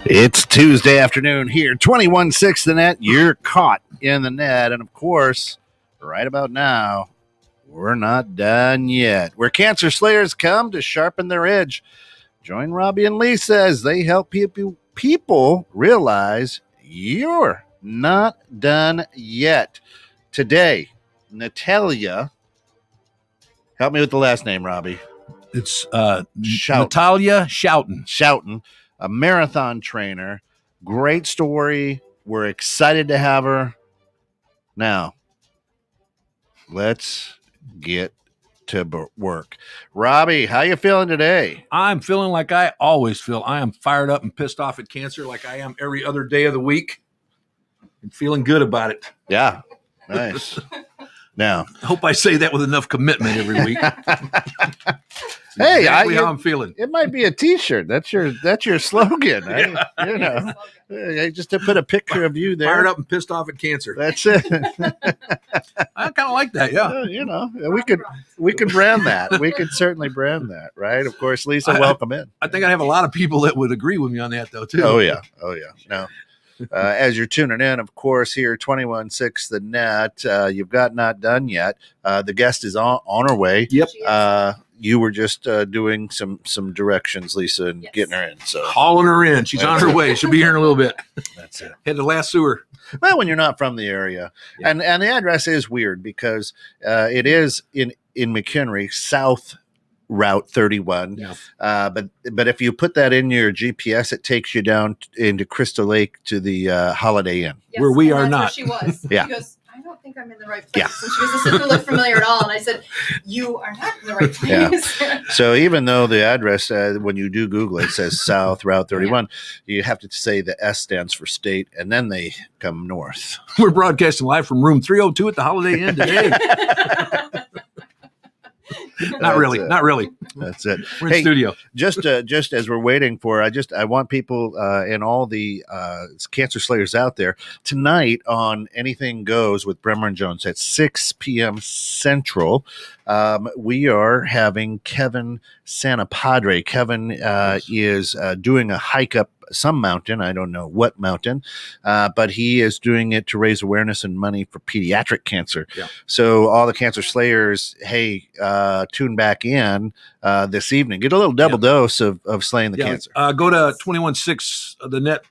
It's Tuesday afternoon here, 21-6 the net. You're caught in the net. And, of course, right about now, we're not done yet. Where cancer slayers come to sharpen their edge. Join Robbie and Lisa as they help people realize you're not done yet. Today, Natalia, help me with the last name, Robbie. It's Natalia Schouten, a marathon trainer. Great story. We're excited to have her. Now, let's get to work. Robbie, how you feeling today? I'm feeling like I always feel. I am fired up and pissed off at cancer like I am every other day of the week. I'm feeling good about it. Yeah, nice. Now, I hope I say that with enough commitment every week. Hey, exactly how I'm feeling. It might be a T-shirt. That's your slogan. Yeah. Just to put a picture of you there. Fired up and pissed off at cancer. That's it. I kind of like that. Yeah. We could brand that. We could certainly brand that, right? Of course, Lisa, welcome in. I think I have a lot of people that would agree with me on that, though, too. Oh yeah. No. As you're tuning in, of course, here 21-6 the net. You've got not done yet. The guest is on her way. Yep. You were just doing some directions, Lisa, and getting her in. So hauling her in. She's on her way. She'll be here in a little bit. That's it. Head to lasso her. Well, when you're not from the area, and the address is weird because it is in McHenry, South Route 31. Yeah. But if you put that in your GPS, it takes you down into Crystal Lake to the Holiday Inn, yes, where we are not. Where she was. Yeah. She goes, I don't think I'm in the right place. And she goes, this doesn't look familiar at all. And I said, you are not in the right place. Yeah. So even though the address, when you do Google it, says South Route 31, you have to say the S stands for state, and then they come north. We're broadcasting live from room 302 at the Holiday Inn today. Not really. That's it. We're in studio. Just as we're waiting for, I want people and all the cancer slayers out there tonight on Anything Goes with Bremer and Jones at 6 p.m. Central. We are having Kevin Santapadre. Kevin is doing a hike up some mountain. I don't know what mountain, but he is doing it to raise awareness and money for pediatric cancer. Yeah. So all the cancer slayers, hey, tune back in this evening. Get a little double dose of slaying the cancer. Go to 21-6 the net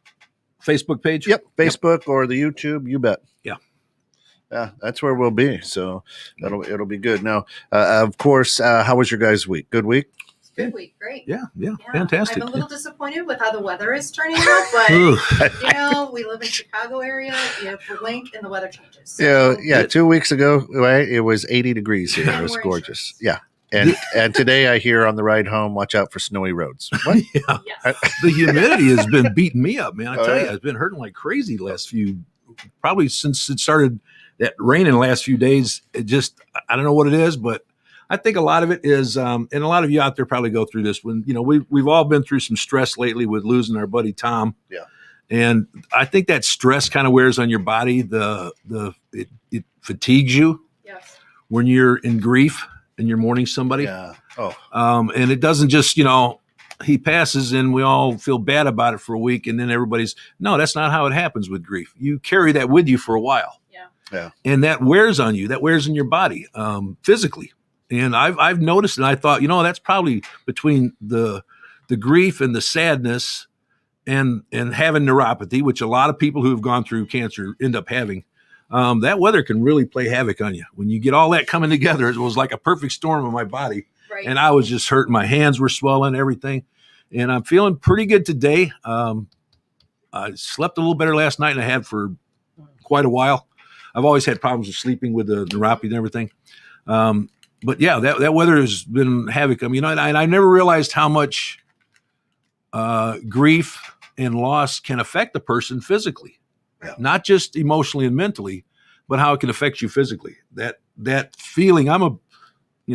Facebook page. Yep, Facebook or the YouTube. You bet. Yeah, that's where we'll be. So it'll be good. Now, of course, how was your guys' week? Good week? Good week. Great. Yeah. Fantastic. I'm a little disappointed with how the weather is turning out, but we live in Chicago area. You blink and the weather changes. So. 2 weeks ago, right, it was 80 degrees here. It was gorgeous. Yeah. And today I hear on the ride home, watch out for snowy roads. What? Yeah. Yes. The humidity has been beating me up, man. I tell you, it's been hurting like crazy the last probably since it started that rain in the last few days. It just, I don't know what it is, but I think a lot of it is, and a lot of you out there probably go through this when, we've all been through some stress lately with losing our buddy Tom. Yeah. And I think that stress kind of wears on your body. It fatigues you. Yes. When you're in grief and you're mourning somebody. Yeah. Oh. And it doesn't just, he passes and we all feel bad about it for a week. And then no, that's not how it happens with grief. You carry that with you for a while. Yeah. And that wears on you. That wears in your body, physically. And I've noticed, and I thought, that's probably between the grief and the sadness and having neuropathy, which a lot of people who have gone through cancer end up having. That weather can really play havoc on you. When you get all that coming together, it was like a perfect storm in my body. Right. And I was just hurting. My hands were swelling, everything. And I'm feeling pretty good today. I slept a little better last night than I had for quite a while. I've always had problems with sleeping with the neuropathy and everything. But yeah, that weather has been havoc. I mean, I never realized how much grief and loss can affect a person physically, not just emotionally and mentally, but how it can affect you physically. That feeling, I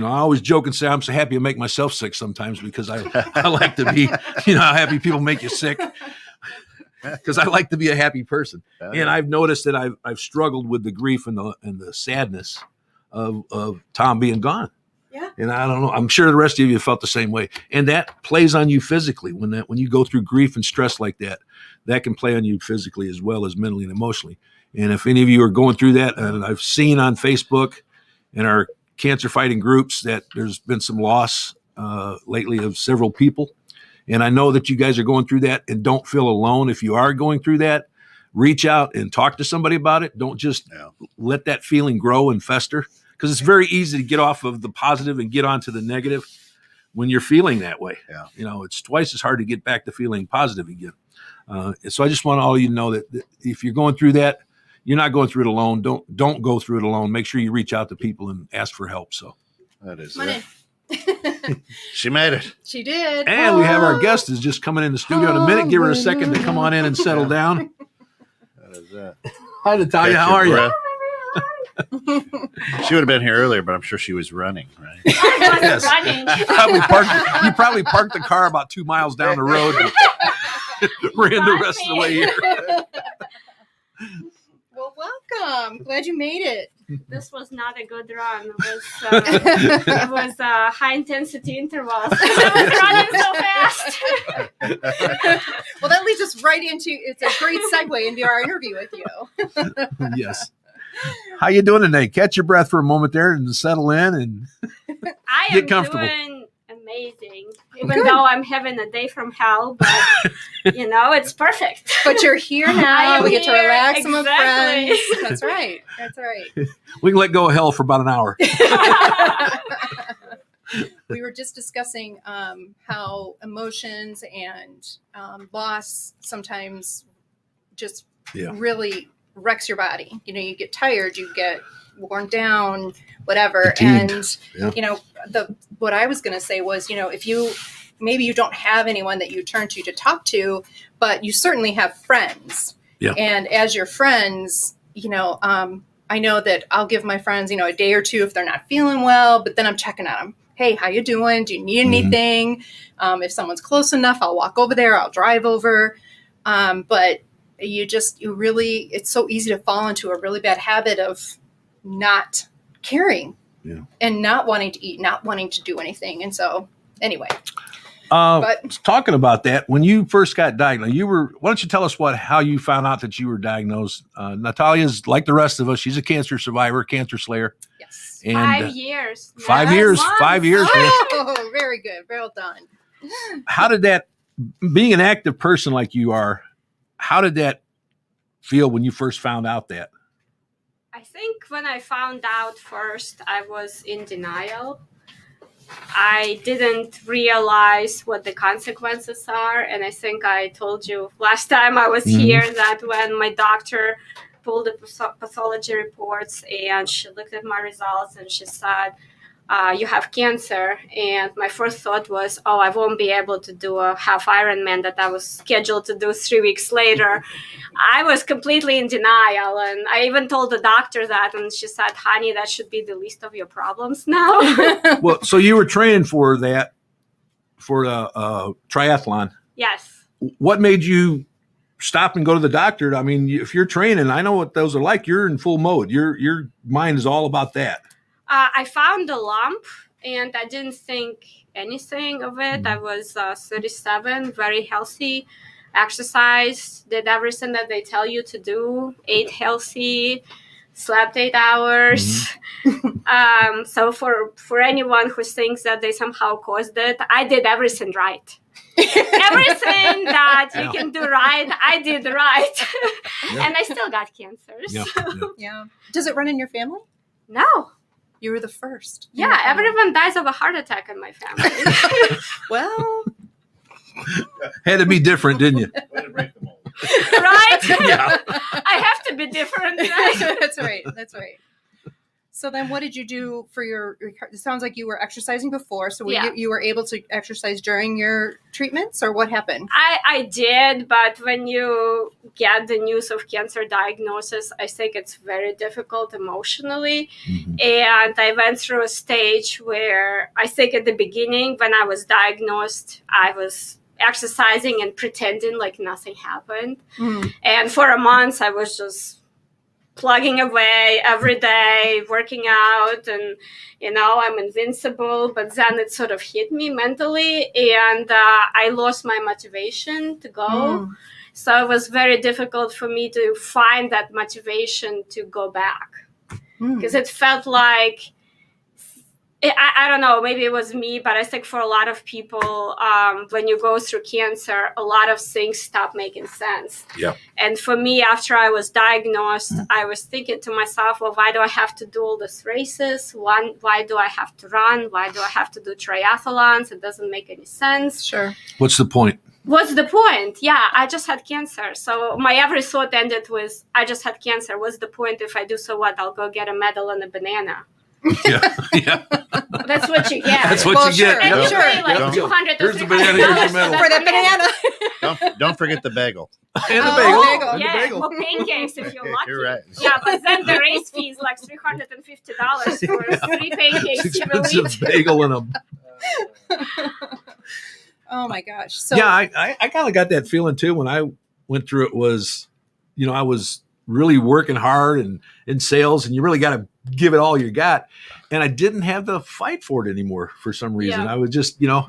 always joke and say I'm so happy I make myself sick sometimes because I like to be, how happy people make you sick. because I like to be a happy person. Oh, And yeah. I've noticed that I've struggled with the grief and the sadness of Tom being gone. Yeah. And I don't know. I'm sure the rest of you felt the same way. And that plays on you physically when you go through grief and stress like that. That can play on you physically as well as mentally and emotionally. And if any of you are going through that, and I've seen on Facebook in our cancer fighting groups that there's been some loss lately of several people. And I know that you guys are going through that and don't feel alone. If you are going through that, reach out and talk to somebody about it. Don't just let that feeling grow and fester, because it's very easy to get off of the positive and get onto the negative when you're feeling that way. Yeah. You know, it's twice as hard to get back to feeling positive again. So I just want all of you to know that if you're going through that, you're not going through it alone. Don't go through it alone. Make sure you reach out to people and ask for help. So That is Come on it. in. She made it. She did. and we have our guest is just coming in the studio in a minute. Give her a second to come on in and settle down. That is it. Hi, Natalia. Catch How your are you? breath. She would have been here earlier, but I'm sure she was running, right? Yes. Running. You probably parked the car about 2 miles down the road and ran the rest of the way here. Well, welcome. Glad you made it. This was not a good run. It was high intensity intervals. I was running so fast. Well, that leads us right into, it's a great segue into our interview with you. Yes. How you doing today? Catch your breath for a moment there and settle in. And I Get am comfortable. doing amazing, even though I'm having a day from hell. But it's perfect. But you're here now. am We get to here. relax some Exactly. friends. That's right. That's right. we can let go of hell for about an hour. We were just discussing how emotions and loss sometimes just Yeah. really wrecks your body. You get tired, you get worn down, whatever. Fatigued. And what I was going to say was, if you don't have anyone that you turn to talk to, but you certainly have friends. Yeah. And as your friends, I know that I'll give my friends, a day or two if they're not feeling well, but then I'm checking on them. Hey, how you doing? Do you need anything? If someone's close enough, I'll walk over there. I'll drive over. But it's so easy to fall into a really bad habit of not caring and not wanting to eat, not wanting to do anything. And so anyway, but talking about that, when you first got diagnosed, why don't you tell us how you found out that you were diagnosed? Natalia's like the rest of us. She's a cancer survivor, cancer slayer. yes. And 5 years. 5 Not years, months. 5 years. Oh, very good. Well done. How did that, being an active person like you are, how did that feel when you first found out that? I think when I found out first, I was in denial. I didn't realize what the consequences are. And I think I told you last time I was here that when my doctor pulled the pathology reports and she looked at my results and she said, you have cancer. And my first thought was, I won't be able to do a half Ironman that I was scheduled to do 3 weeks later. I was completely in denial. And I even told the doctor that, and she said, honey, that should be the least of your problems now. Well, so you were training for that, for a triathlon. Yes. What made you stop and go to the doctor? I mean, if you're training, I know what those are like. You're in full mode. Your mind is all about that. I found a lump and I didn't think anything of it. I was 37, very healthy, exercised, did everything that they tell you to do, ate healthy, slept 8 hours. So for anyone who thinks that they somehow caused it, I did everything right. Everything that you can do right, I did right. And I still got cancer. Yeah. So. Yeah. Does it run in your family? No. You were the first. Yeah, everyone dies of a heart attack in my family. Well, Had to be different, didn't you? Way to break the mold. Right? Yeah. I have to be different. Right? That's right. That's right. So then what did you do for it sounds like you were exercising before. So you were able to exercise during your treatments, or what happened? I did, but when you get the news of cancer diagnosis, I think it's very difficult emotionally. And I went through a stage where I think at the beginning when I was diagnosed, I was exercising and pretending like nothing happened. Mm. And for a month, I was just plugging away every day, working out, and I'm invincible. But then it sort of hit me mentally, and I lost my motivation to go. Mm. So it was very difficult for me to find that motivation to go back, because it felt like, I don't know, maybe it was me, but I think for a lot of people, when you go through cancer, a lot of things stop making sense. Yeah. And for me, after I was diagnosed, I was thinking to myself, well, why do I have to do all these races? Why do I have to run? Why do I have to do triathlons? It doesn't make any sense. Sure. What's the point? What's the point? Yeah, I just had cancer. So my every thought ended with, I just had cancer. What's the point? If I do so what? I'll go get a medal and a banana. Yeah. That's what you get. That's what you get. And Yep. you pay like Yep. 200 or Here's the banana, here's your medal. For that banana. Don't forget the bagel. And the Oh, bagel. bagel. And the Yeah, bagel. or pancakes if you're lucky. You're right. Yeah, but then the race fee is like $350 for 3 pancakes It's you will expensive eat. bagel and a Oh my gosh. So yeah, I kind of got that feeling too when I went through it. Was, I was really working hard and in sales, and you really got to give it all you got. And I didn't have the fight for it anymore for some reason. Yeah. I was just, Yeah.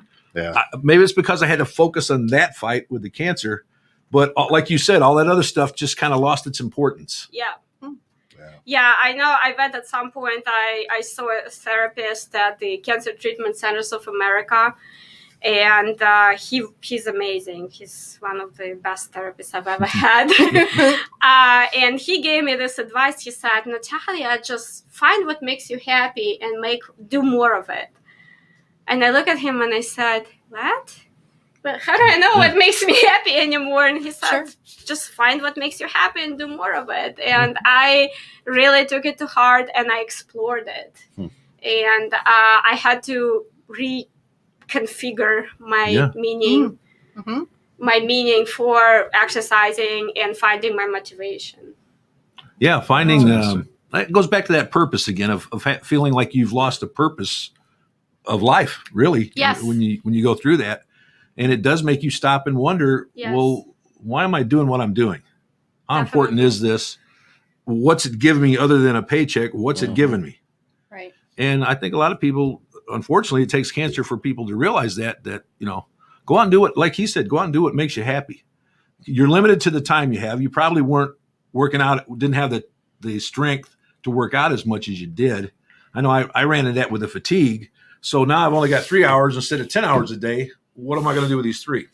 maybe it's because I had to focus on that fight with the cancer. But like you said, all that other stuff just kind of lost its importance. Yeah. Yeah. Yeah, I know. I bet at some point I saw a therapist at the Cancer Treatment Centers of America, and he's amazing. He's one of the best therapists I've ever had. And he gave me this advice. He said, Natalia, just find what makes you happy and do more of it. And I looked at him and I said, what? But how do I know what makes me happy anymore? And he said, Sure. just find what makes you happy and do more of it. And I really took it to heart and I explored it. And I had to reconfigure my meaning, Mm-hmm. my meaning for exercising and finding my motivation. Yeah, finding Oh. it goes back to that purpose again of feeling like you've lost a purpose of life, really. Yes. When you go through that, and it does make you stop and wonder, Yes. well, why am I doing what I'm doing? How Definitely. important is this? What's it giving me other than a paycheck? What's it giving me? Right. And I think a lot of people, unfortunately, it takes cancer for people to realize that go out and do it. Like he said, go out and do what makes you happy. You're limited to the time you have. You probably weren't working out, didn't have the strength to work out as much as you did. I know I ran into that with the fatigue. So now I've only got 3 hours instead of 10 hours a day. What am I going to do with these 3?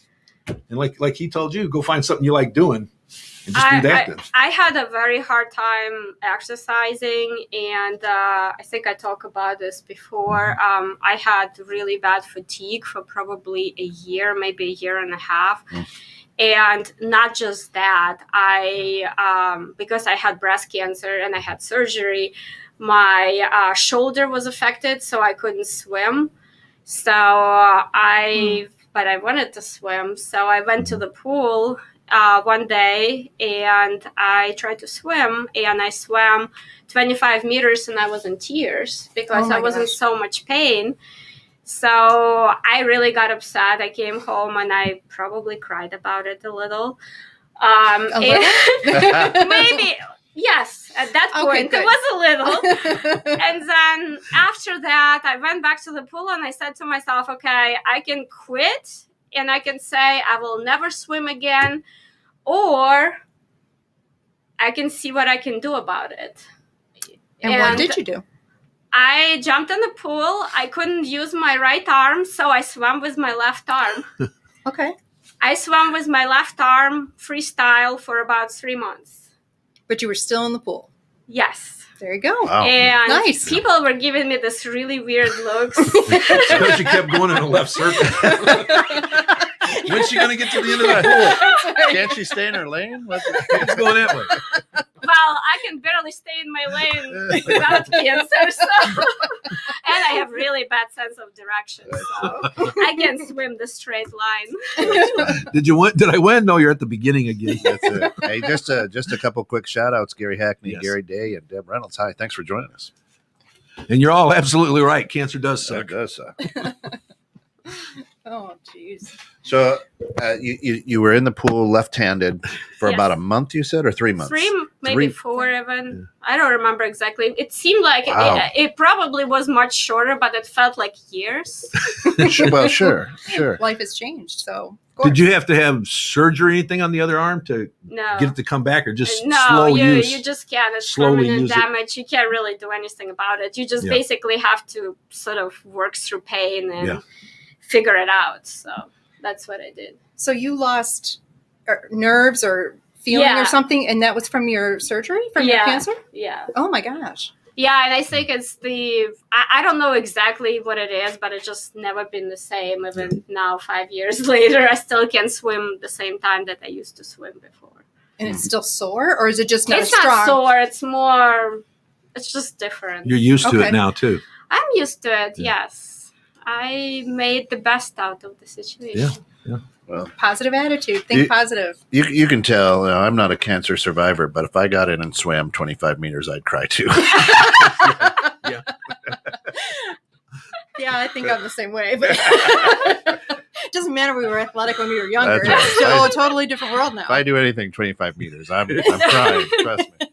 And like he told you, go find something you like doing and just do that then. I had a very hard time exercising, and I think I talked about this before. I had really bad fatigue for probably a year, maybe a year and a half. And not just that, because I had breast cancer and I had surgery, my shoulder was affected, so I couldn't swim. So but I wanted to swim. So I went to the pool one day and I tried to swim, and I swam 25 meters and I was in tears because I was in so much pain. So I really got upset. I came home and I probably cried about it a little. Maybe, yes, at that point it was a little. And then after that, I went back to the pool and I said to myself, okay, I can quit and I can say I will never swim again, or I can see what I can do about it. And what did you do? I jumped in the pool. I couldn't use my right arm, so I swam with my left arm. Okay. I swam with my left arm freestyle for about 3 months. But you were still in the pool. Yes. There you go. Wow. And Nice. people were giving me this really weird looks. Because you kept going in a left circle. When's she going to get to the end of the pool? Can't she stay in her lane? It's going that way. Well, I can barely stay in my lane without cancer, so. And I have really bad sense of direction, so I can swim the straight line. Did you win? Did I win? No, you're at the beginning again. That's it. Hey, just a couple quick shout outs. Gary Hackney, Yes. Gary Day, and Deb Reynolds. Hi, thanks for joining us. And you're all absolutely right. Cancer does That suck. does suck. Oh, jeez. So you were in the pool left-handed for Yes. about a month, you said, or 3 months? Maybe 4 even. I don't remember exactly. It seemed like Wow. it probably was much shorter, but it felt like years. Well, sure. Life has changed, so of Did course. you have to have surgery or anything on the other arm to No. get it to come back, or just No, slow you use? you just can't. It's slowly permanent use it. damage. You can't really do anything about it. You just Yeah. basically have to sort of work through pain and Yeah. figure it out. So that's what I did. So you lost nerves or feeling Yeah. or something, and that was from your surgery, from your Yeah. cancer? Yeah. Oh my gosh. Yeah, and I think it's I don't know exactly what it is, but it's just never been the same. Even now, 5 years later, I still can't swim the same time that I used to swim before. And it's still sore, or is it just not It's as strong? not sore. It's more. It's just different. You're used to Okay. it now too. I'm used to it. Yeah. Yes, I made the best out of the situation. Yeah. Well, Positive attitude. Think positive. you can tell I'm not a cancer survivor, but if I got in and swam 25 meters, I'd cry too. Yeah, I think I'm the same way. But it doesn't matter. We were athletic when we were younger. That's right. It's still a totally different world now. If I do anything 25 meters, I'm crying. Trust me.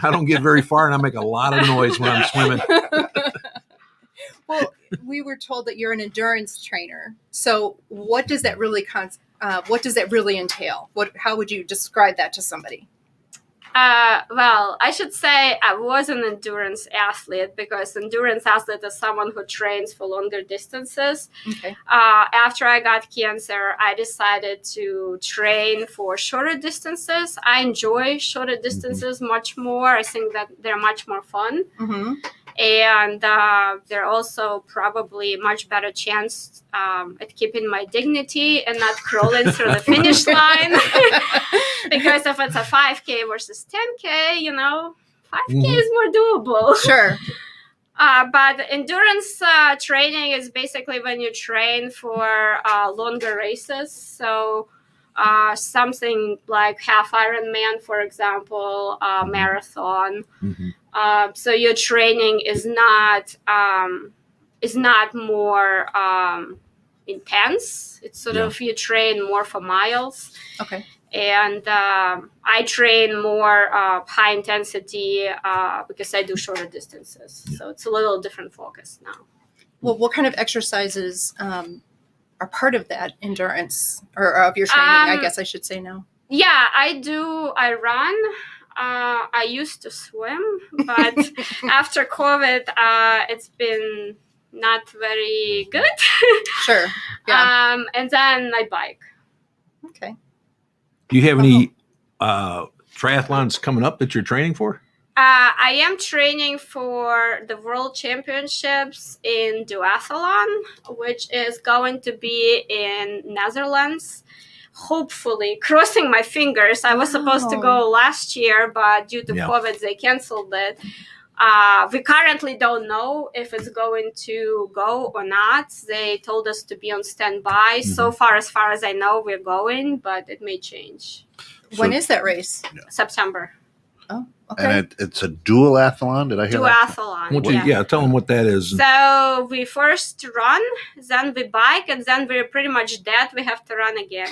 I don't get very far, and I make a lot of noise when I'm swimming. Well, we were told that you're an endurance trainer. So, what does that really entail? How would you describe that to somebody? Well, I should say I was an endurance athlete, because endurance athlete is someone who trains for longer distances. Okay. After I got cancer, I decided to train for shorter distances. I enjoy shorter distances much more. I think that they're much more fun. Mm-hmm. And they're also probably much better chance at keeping my dignity and not crawling through the finish line. Because if it's a 5K versus 10K, 5K is more doable. Sure. But endurance training is basically when you train for longer races. So something like half Ironman, for example, marathon. Mhm. So your training is not more intense. It's sort of you train more for miles. Okay. And I train more high intensity because I do shorter distances. So it's a little different focus now. Well, what kind of exercises are part of that endurance or of your training? I guess I should say now. Yeah, I do. I run. I used to swim, but after COVID, it's been not very good. Sure. Yeah. And then I bike. Okay. Do you have any triathlons coming up that you're training for? I am training for the World Championships in duathlon, which is going to be in Netherlands. Hopefully, crossing my fingers. I was supposed to go last year, but due to COVID, they canceled it. We currently don't know if it's going to go or not. They told us to be on standby. Mm-hmm. So far as I know, we're going, but it may change. When is that race? September. Oh, okay. And it's a duathlon. Did I hear that? Duathlon. Tell them what that is. So we first run, then we bike, and then we're pretty much dead. We have to run again.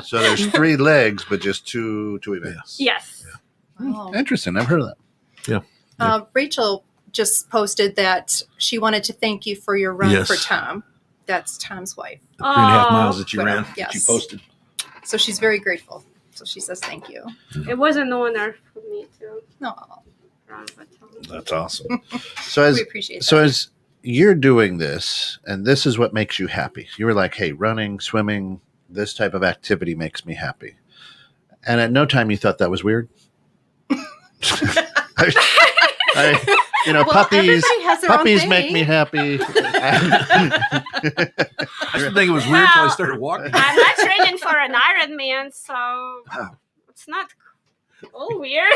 So there's 3 legs, but just two events. Yes. Oh. Interesting. I've heard of that. Yeah. Rachel just posted that she wanted to thank you for your run for Tom. That's Tom's wife. 3.5 miles that you ran. Yes. That you posted. So she's very grateful. So she says thank you. It was an honor for me to No. run for Tom. That's awesome. So We appreciate that. So as you're doing this, and this is what makes you happy. You were like, hey, running, swimming, this type of activity makes me happy. And at no time you thought that was weird? Puppies make me happy. I didn't think it was weird until I started walking. I'm not training for an Ironman, so it's not all weird.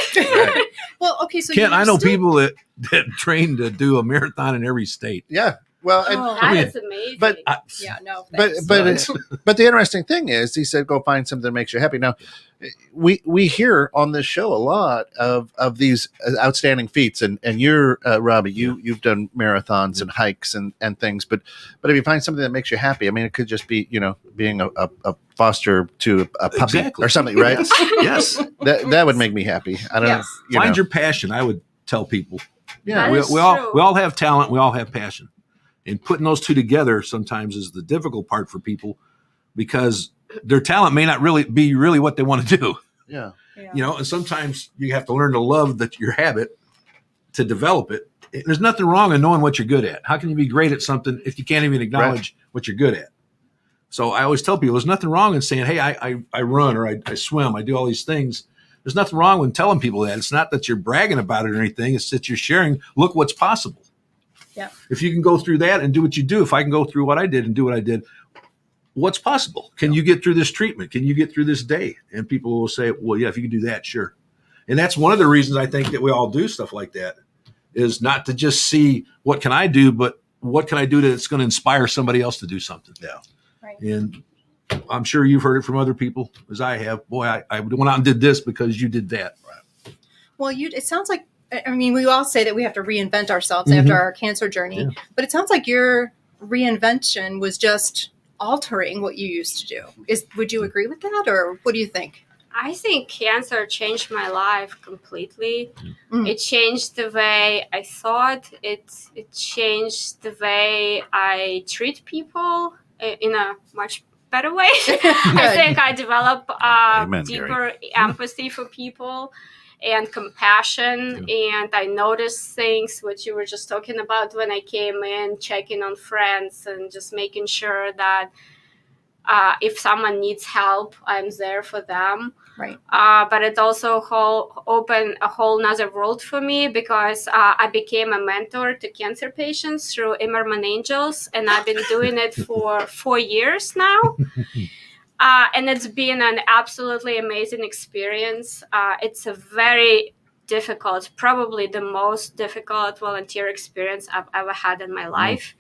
Well, okay, so Ken, I know people that train to do a marathon in every state. Yeah. Well, That is amazing. but Yeah, no. but Thanks. but the interesting thing is, he said, "Go find something that makes you happy." Now, we hear on this show a lot of these outstanding feats, and you're Robbie, you've done marathons and hikes and things, but if you find something that makes you happy, I mean, it could just be being a foster to a puppy or something, right? Yes. That would make me happy. I don't Yes. know. Find your passion. I would tell people. Yeah, That we, is we all true. we all have talent. We all have passion, and putting those two together sometimes is the difficult part for people, because their talent may not really be what they want to do. yeah. Yeah. And sometimes you have to learn to love your habit to develop it. There's nothing wrong in knowing what you're good at. How can you be great at something if you can't even acknowledge what you're good at? So I always tell people, there's nothing wrong in saying, hey, I run, or I swim, I do all these things. There's nothing wrong with telling people that. It's not that you're bragging about it or anything. It's that you're sharing, look what's possible. Yeah. If you can go through that and do what you do, if I can go through what I did and do what I did, what's possible? Can you get through this treatment? Can you get through this day? And people will say, well, yeah, if you can do that, sure. And that's one of the reasons I think that we all do stuff like that, is not to just see what can I do, but what can I do that's going to inspire somebody else to do something. Yeah. Right. And I'm sure you've heard it from other people, as I have. Boy, I went out and did this because you did that. Well, it sounds like, I mean, we all say that we have to reinvent ourselves after our cancer journey, but it sounds like your reinvention was just altering what you used to do. Would you agree with that, or what do you think? I think cancer changed my life completely. Mm. It changed the way I thought. It changed the way I treat people in a much better way. I think I developed Amen, deeper empathy for people and compassion. And I noticed things which you were just talking about when I came in, checking on friends and just making sure that if someone needs help, I'm there for them. Right. But it also opened a whole nother world for me, because I became a mentor to cancer patients through Immerman Angels, and I've been doing it for 4 years now. And it's been an absolutely amazing experience. It's a very difficult, probably the most difficult volunteer experience I've ever had in my life.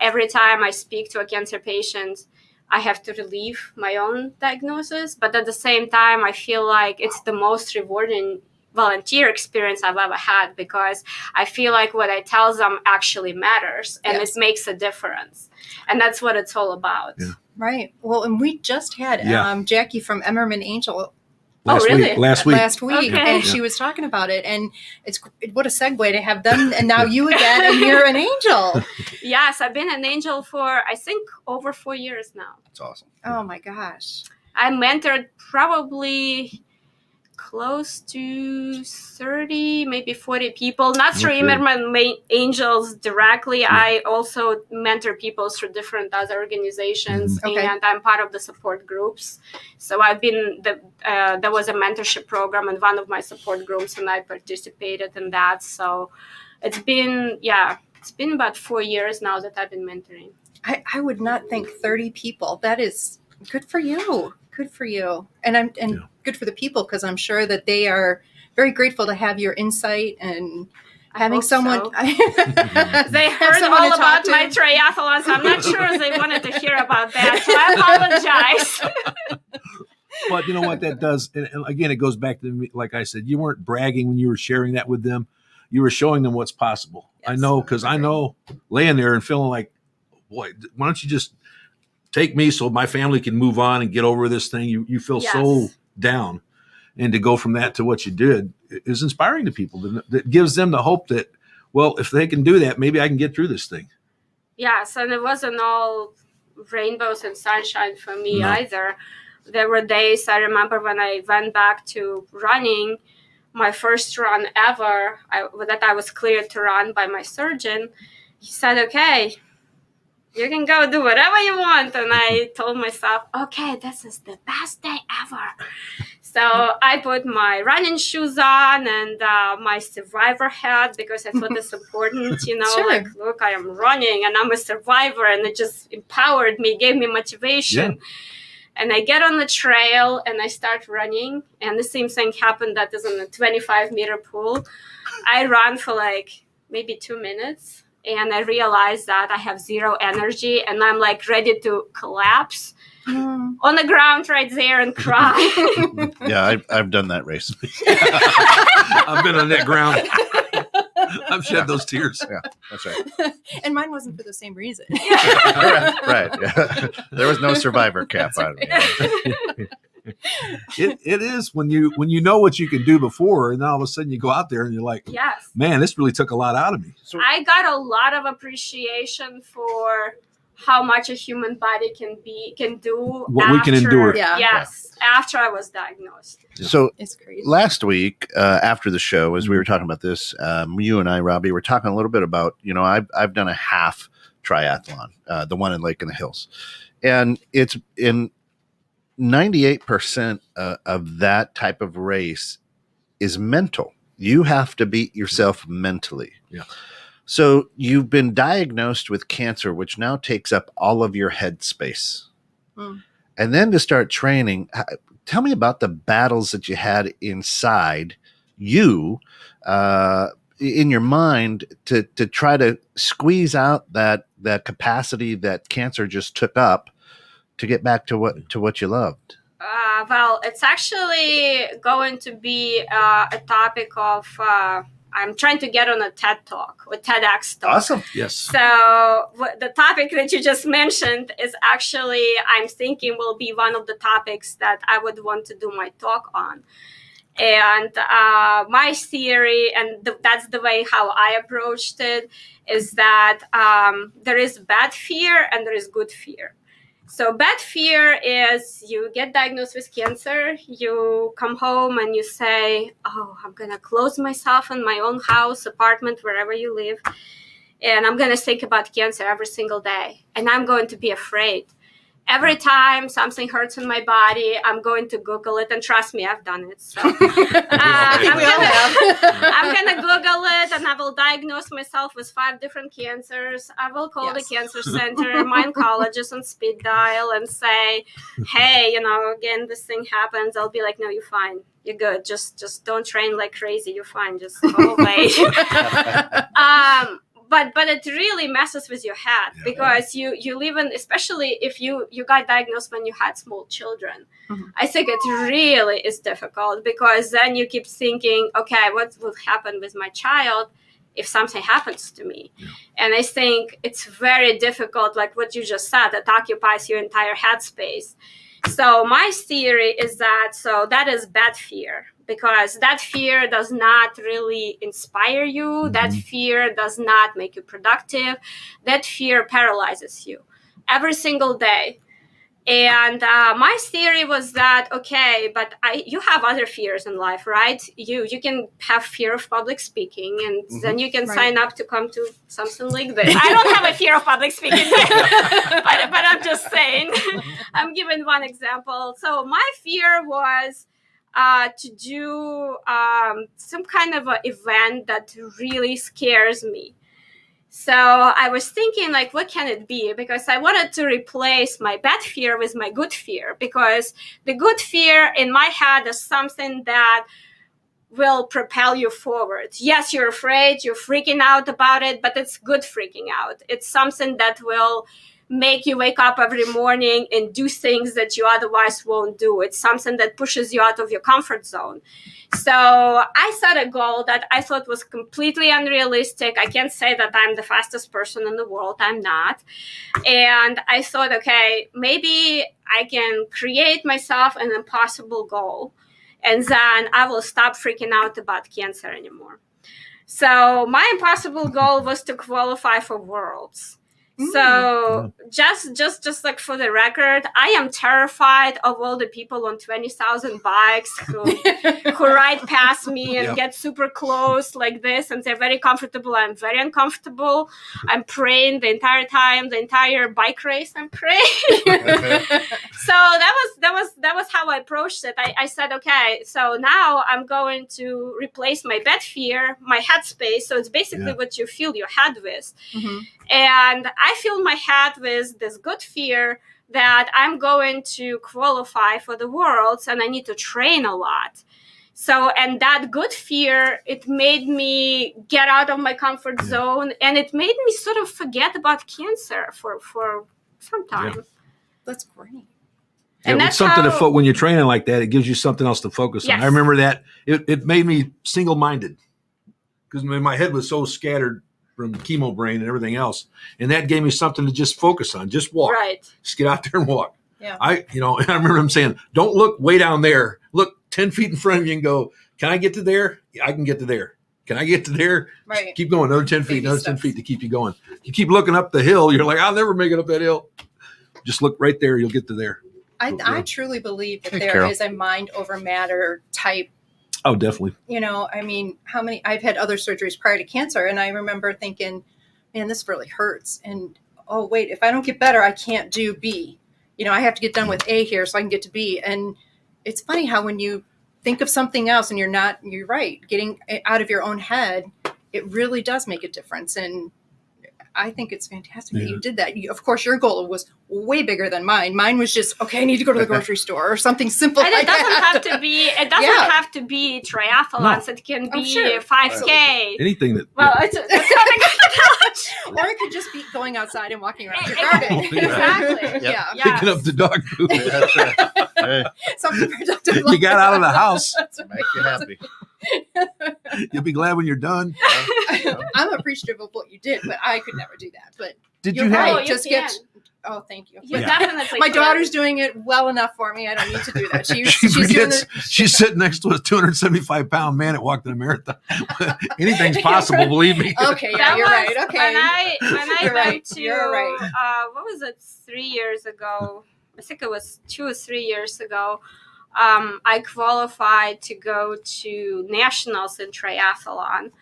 Every time I speak to a cancer patient, I have to relieve my own diagnosis, but at the same time, I feel like it's the most rewarding volunteer experience I've ever had, because I feel like what I tell them actually matters, and it makes a difference. And that's what it's all about. Yeah. Right. Well, and we just had Jackie from Emmerman Angel Last week. last week, Okay. and she was talking about it, and what a segue to have them, and now you again, and you're an angel. Yes, I've been an angel for, I think, over 4 years now. That's awesome. Oh my gosh. I mentored probably close to 30, maybe 40 people, not through Immerman Angels directly. I also mentor people through different other organizations, and I'm part of the support groups. So I've been, there was a mentorship program in one of my support groups, and I participated in that. So it's been about 4 years now that I've been mentoring. I would not think 30 people. That is good for you. Good for you. And good for the people, because I'm sure that they are very grateful to have your insight and having someone. So. They heard all about my triathlons. I'm not sure they wanted to hear about that, so I apologize. But you know what that does? And again, it goes back to me, like I said, you weren't bragging when you were sharing that with them. You were showing them what's possible. Yes, I know, because I know laying there and feeling like, boy, why don't you just take me so my family can move on and get over this thing? You feel so down. And to go from that to what you did is inspiring to people. That gives them the hope that, well, if they can do that, maybe I can get through this thing. Yes, and it wasn't all rainbows and sunshine for me either. There were days, I remember when I went back to running, my first run ever, that I was cleared to run by my surgeon. He said, okay, you can go do whatever you want. And I told myself, okay, this is the best day ever. So I put my running shoes on and my survivor hat, because I thought it's important, like, look, I am running and I'm a survivor. And it just empowered me, gave me motivation. Yeah. And I get on the trail and I start running. And the same thing happened that is in a 25-meter pool. I ran for like maybe 2 minutes. and I realized that I have zero energy and I'm like ready to collapse on the ground right there and cry. Yeah, I've done that race. I've been on that ground. I've shed those tears. Yeah, that's right. And mine wasn't for the same reason. Right. Yeah. There was no survivor cap on me. It is when you know what you can do before, and then all of a sudden you go out there and you're like, Yes. man, this really took a lot out of me. I got a lot of appreciation for how much a human body can do. What we can endure. Yeah. Yes. After I was diagnosed. So It's crazy. last week, after the show, as we were talking about this, you and I, Robbie, were talking a little bit about, I've done a half triathlon, the one in Lake in the Hills, and it's in 98% of that type of race is mental. You have to beat yourself mentally. Yeah. So you've been diagnosed with cancer, which now takes up all of your head space. And then to start training, tell me about the battles that you had inside you, in your mind, to try to squeeze out that capacity that cancer just took up to get back to what you loved. Well, it's actually going to be a topic of. I'm trying to get on a TED Talk, or TEDx talk. Awesome. Yes. So the topic that you just mentioned is actually, I'm thinking, will be one of the topics that I would want to do my talk on. And my theory, and that's the way how I approached it, is that there is bad fear and there is good fear. So bad fear is you get diagnosed with cancer, you come home and you say, oh, I'm going to close myself in my own house, apartment, wherever you live. And I'm going to think about cancer every single day. And I'm going to be afraid. Every time something hurts in my body, I'm going to Google it. And trust me, I've done it. So I'm going to Google it and I will diagnose myself with 5 different cancers. I will call the cancer center, my oncologist on speed dial and say, hey, again, this thing happens. I'll be like, no, you're fine. You're good. Just don't train like crazy. You're fine. Just go away. But it really messes with your head because you live in, especially if you got diagnosed when you had small children. Mm-hmm. I think it really is difficult because then you keep thinking, okay, what will happen with my child if something happens to me? Yeah. And I think it's very difficult, like what you just said, it occupies your entire headspace. So my theory is that is bad fear. Because that fear does not really inspire you. Mm-hmm. That fear does not make you productive. That fear paralyzes you every single day. And my theory was that, okay, but you have other fears in life, right? You can have fear of public speaking, and then you can sign up to come to something like this. I don't have a fear of public speaking, but I'm just saying. I'm giving one example. So my fear was to do some kind of an event that really scares me. So I was thinking, like, what can it be? Because I wanted to replace my bad fear with my good fear. Because the good fear in my head is something that will propel you forward. Yes, you're afraid, you're freaking out about it, but it's good freaking out. It's something that will make you wake up every morning and do things that you otherwise won't do. It's something that pushes you out of your comfort zone. So I set a goal that I thought was completely unrealistic. I can't say that I'm the fastest person in the world. I'm not. And I thought, okay, maybe I can create myself an impossible goal. And then I will stop freaking out about cancer anymore. So my impossible goal was to qualify for Worlds. So just like for the record, I am terrified of all the people on 20,000 bikes who ride past me and get super close like this, and they're very comfortable. I'm very uncomfortable. I'm praying the entire time, the entire bike race. I'm praying. So that was how I approached it. I said, okay, so now I'm going to replace my bad fear, my headspace. So it's basically what you fill your head with. Mm-hmm. And I fill my head with this good fear that I'm going to qualify for the Worlds and I need to train a lot. So, and that good fear, it made me get out of my comfort zone, and it made me sort of forget about cancer for some time. Yeah. That's great. And it's that's something how, when you're training like that, it gives you something else to focus on. Yes. I remember that it made me single-minded because my head was so scattered from chemo brain and everything else. And that gave me something to just focus on, just walk, right. just get out there and walk. Yeah. I remember him saying, don't look way down there, look 10 feet in front of you and go, can I get to there? Yeah, I can get to there. Can I get to there? Right. Keep going, another 10 feet, Baby another steps. 10 feet to keep you going. You keep looking up the hill, you're like, I'll never make it up that hill. Just look right there, you'll get to there. I truly believe that Hey, there Carol. is a mind over matter type. Oh, definitely. I mean, I've had other surgeries prior to cancer, and I remember thinking, man, this really hurts. And, oh, wait, if I don't get better, I can't do B. I have to get done with A here so I can get to B. And it's funny how when you think of something else and you're right, getting out of your own head, it really does make a difference. And I think it's fantastic that you did that. Of course, your goal was way bigger than mine. Mine was just, okay, I need to go to the grocery store or something simple And like it doesn't that. have to be. It doesn't have to be triathlons. No. It can Oh, be sure. 5K. Anything that. Well, it's not a good Or it could just be going outside and walking around your analogy. garden. Exactly. Yeah. Yes. Picking up the dog food. That's right. Hey, Something productive. You got out of the house. That's right. make you happy. You'll be glad when you're done. I'm appreciative of what you did, but I could never do that. But Did you're you have? right. Oh, you just can. get. Oh, thank you. You Yeah. definitely My can. daughter's doing it well enough for me. I don't need to do that. She She's doing forgets. it. She's sitting next to a 275-pound man that walked in a marathon. Anything's possible, believe me. Okay, yeah, That you're was right. Okay. When I You're went right. to You're right. what was it? 3 years ago. I think it was 2 or 3 years ago. I qualified to go to nationals in triathlon.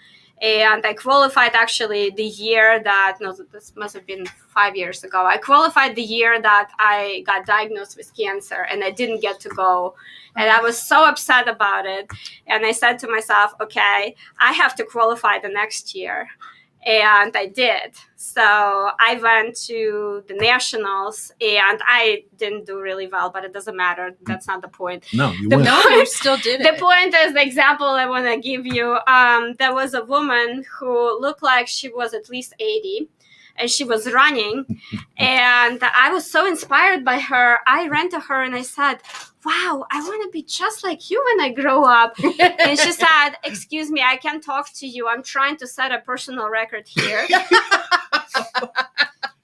And I qualified actually the year that, no, this must have been 5 years ago. I qualified the year that I got diagnosed with cancer and I didn't get to go. And I was so upset about it. And I said to myself, okay, I have to qualify the next year. And I did. So I went to the nationals and I didn't do really well, but it doesn't matter. That's not the point. No, you The went. No, you still did The it. point is the example I want to give you. There was a woman who looked like she was at least 80 and she was running. And I was so inspired by her. I ran to her and I said, wow, I want to be just like you when I grow up. And she said, excuse me, I can't talk to you. I'm trying to set a personal record here.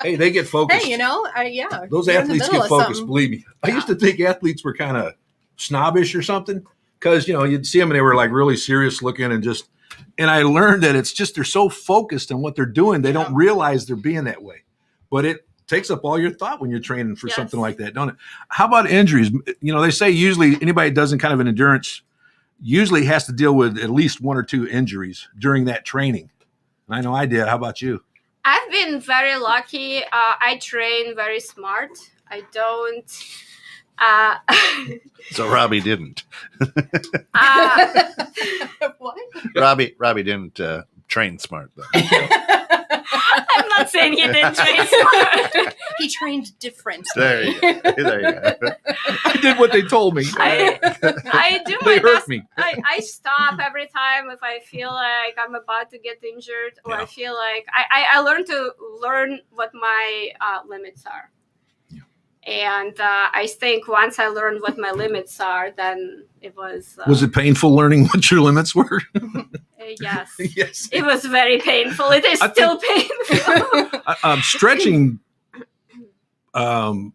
Hey, they get focused. Hey, yeah. Those you're in the athletes middle get of focused, something. believe me. I used to think athletes were kind of snobbish or something because, you'd see them and they were like really serious looking and I learned that it's just they're so focused on what they're doing, they don't realize they're being that way. But it takes up all your thought when you're training for Yes. something like that, don't it? How about injuries? They say usually anybody that does in kind of an endurance usually has to deal with at least 1 or 2 injuries during that training. And I know I did. How about you? I've been very lucky. I train very smart. I don't. So Robbie didn't. What? Robbie didn't train smart though. I'm not saying he didn't train smart. He trained different. There you go. There you go. I did what they told me. I do They my hurt best. me. I stop every time if I feel like I'm about to get injured or Yeah. I feel like I learn what my limits are. Yeah. And I think once I learned what my limits are, then it was. Was it painful learning what your limits were? Yes. Yes. It was very painful. It is I still painful. Stretching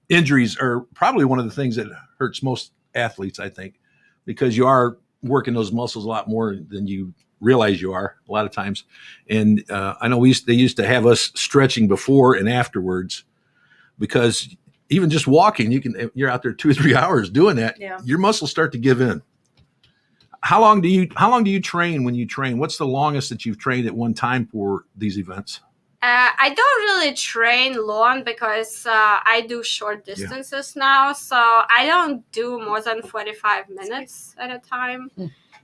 injuries are probably one of the things that hurts most athletes, I think, because you are working those muscles a lot more than you realize you are a lot of times. And I know they used to have us stretching before and afterwards because even just walking, you're out there 2 or 3 hours doing that. Yeah. Your muscles start to give in. How long do you train when you train? What's the longest that you've trained at one time for these events? I don't really train long because I do short distances now. So I don't do more than 45 minutes at a time.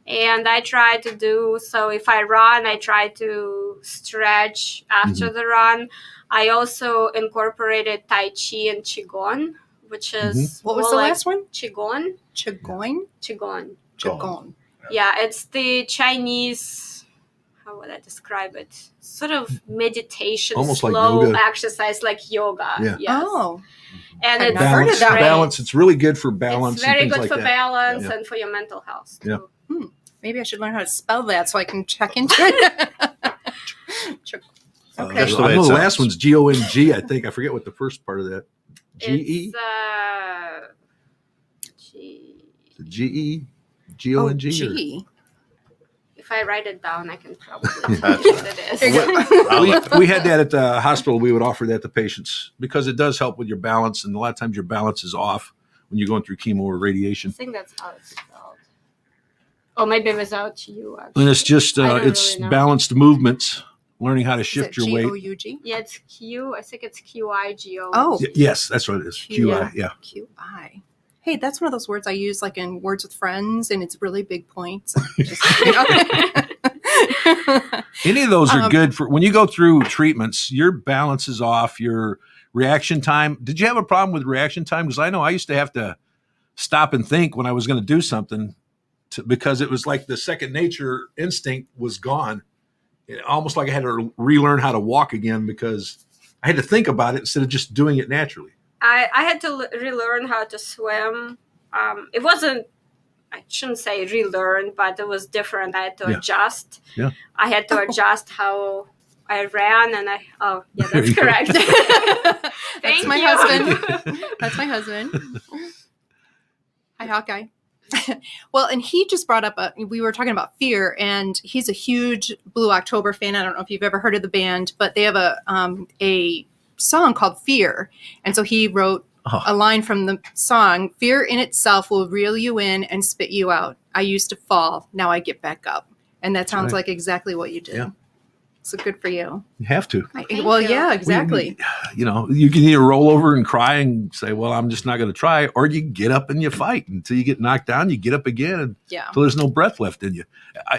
And I try to do, so if I run, I try to stretch after the run. I also incorporated Tai Chi and Qigong, which is What was the last one? Qigong. Qigong? Qigong. Qigong. Yeah, it's the Chinese, how would I describe it? Sort of meditation, Almost like slow yoga. exercise like yoga. Yeah. Yes. Oh, And I've it's not heard of that. great. Balance. It's really good for balance. It's very and things good like for that. balance Yeah. and for your mental health too. Yeah. maybe I should learn how to spell that so I can check into it. Okay. Just the I way know it the last sounds. one's G-O-N-G, I think. I forget what the first part of that. G-E? It's G. G-E? Oh, G-O-N-G? gee. If I write it down, I can probably tell That's you what it is. There you go. We had that at the hospital. We would offer that to patients because it does help with your balance. And a lot of times your balance is off when you're going through chemo or I radiation. think that's how it's spelled. Or maybe without you, actually. And it's just, I don't it's really know. balanced movements, learning how to Is shift it your weight. G-O-U-G? Yeah, it's Q. I think it's Q-I-G-O. Oh. Yes, that's what it is. QI, yeah. Q-I. Hey, that's one of those words I use like in Words with Friends, and it's really big points. Just, Any of those are good for when you go through treatments, your balance is off, your reaction time. Did you have a problem with reaction time? Because I know I used to have to stop and think when I was going to do something because it was like the second nature instinct was gone. Almost like I had to relearn how to walk again because I had to think about it instead of just doing it naturally. I had to relearn how to swim. It wasn't, I shouldn't say relearn, but it was different. I had to adjust. Yeah. I had to adjust how I ran, and There that's you go. correct. That's Thank my you. husband. That's my husband. Hi, Hawkeye. Well, and he just brought up, we were talking about fear, and he's a huge Blue October fan. I don't know if you've ever heard of the band, but they have a song called Fear. And so he wrote a line from the song, "Fear in itself will reel you in and spit you out. I used to fall. Now I get back up." And that sounds right. like exactly what you did. Yeah. So good for you. You have to. Thank Well, you. yeah, exactly. You know, you can either roll over and cry and say, well, I'm just not going to try, or you get up and you fight until you get knocked down. You get up again Yeah. until there's no breath left in you.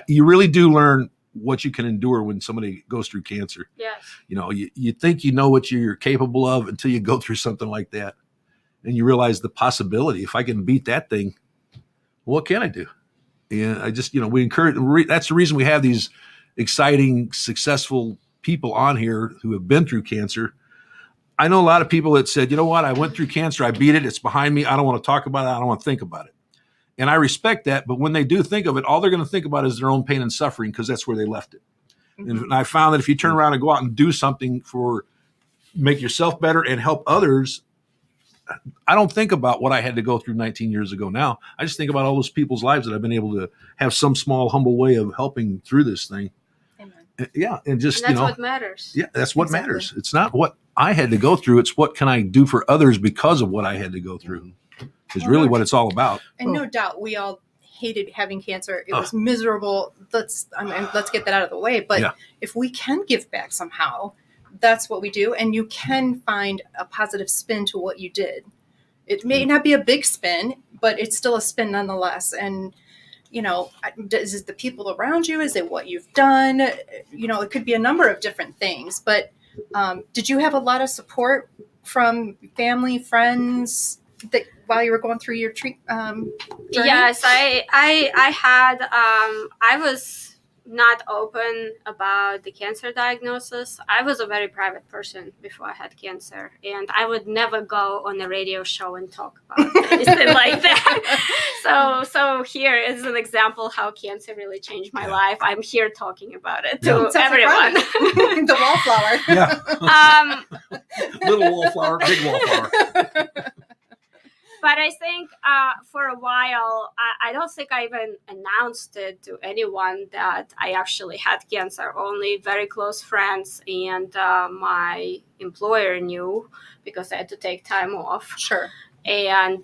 You really do learn what you can endure when somebody goes through cancer. Yes. You know, you think you know what you're capable of until you go through something like that. And you realize the possibility. If I can beat that thing, what can I do? And I just, we encourage, that's the reason we have these exciting, successful people on here who have been through cancer. I know a lot of people that said, you know what, I went through cancer, I beat it, it's behind me, I don't want to talk about it, I don't want to think about it. And I respect that, but when they do think of it, all they're going to think about is their own pain and suffering because that's where they left it. Mm-hmm. And I found that if you turn around and go out and do something make yourself better and help others, I don't think about what I had to go through 19 years ago now. I just think about all those people's lives that I've been able to have some small, humble way of helping through this thing. Amen. Yeah. And just, And that's what matters. Yeah, that's what Exactly. matters. It's not what I had to go through. It's what can I do for others because of what I had to go through is really what it's all about. And no doubt, we all hated having cancer. It was miserable. Let's get that out of the way. But if we can give back somehow, that's what we do. And you can find a positive spin to what you did. It may not be a big spin, but it's still a spin nonetheless. And, is it the people around you? Is it what you've done? It could be a number of different things. But did you have a lot of support from family, friends that while you were going through your journey? Yes, I had. I was not open about the cancer diagnosis. I was a very private person before I had cancer, and I would never go on a radio show and talk about anything like that. So here is an example how cancer really changed my life. I'm here talking about it to everyone. The wallflower. Yeah. Little wallflower, big wallflower. But I think for a while, I don't think I even announced it to anyone that I actually had cancer. Only very close friends and my employer knew because I had to take time off. Sure. And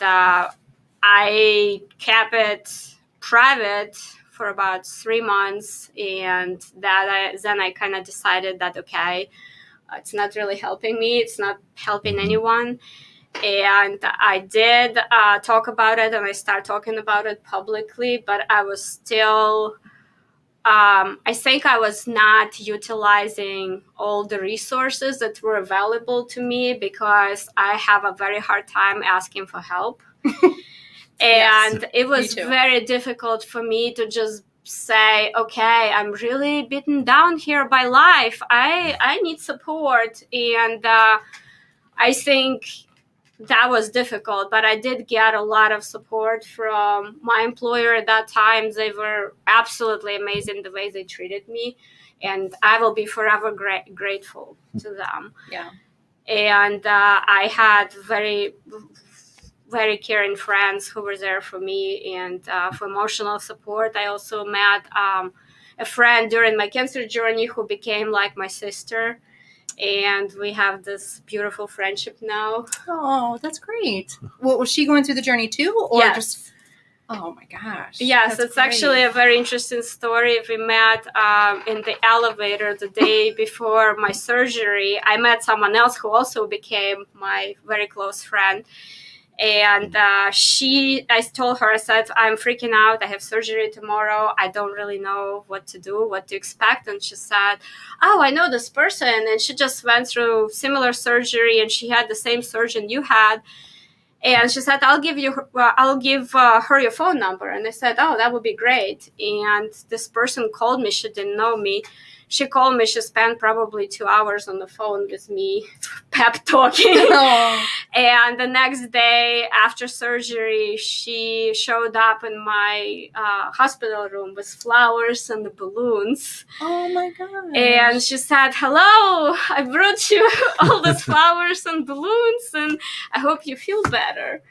I kept it private for about 3 months. And then I kind of decided that, okay, it's not really helping me. It's not helping anyone. And I did talk about it, and I started talking about it publicly, but I was still, I think I was not utilizing all the resources that were available to me because I have a very hard time asking for help. And it was Me too. very difficult for me to just say, okay, I'm really beaten down here by life. I need support. And I think that was difficult, but I did get a lot of support from my employer at that time. They were absolutely amazing the way they treated me, and I will be forever grateful to them. Yeah. And I had very, very caring friends who were there for me, and for emotional support. I also met a friend during my cancer journey who became like my sister. And we have this beautiful friendship now. Oh, that's great. Well, was she going through the journey too, or Yes. just? Oh my gosh. Yes, That's it's actually a very interesting story. We met in the elevator the day before my surgery. I met someone else who also became my very close friend. And I told her, I said, I'm freaking out. I have surgery tomorrow. I don't really know what to do, what to expect. And she said, oh, I know this person. And she just went through similar surgery, and she had the same surgeon you had. And she said, I'll give her your phone number. And I said, oh, that would be great. And this person called me. She didn't know me. She called me. She spent probably 2 hours on the phone with me, pep talking. Oh. And the next day after surgery, she showed up in my hospital room with flowers and the balloons. Oh my gosh. And she said, hello, I brought you all these flowers and balloons, and I hope you feel better.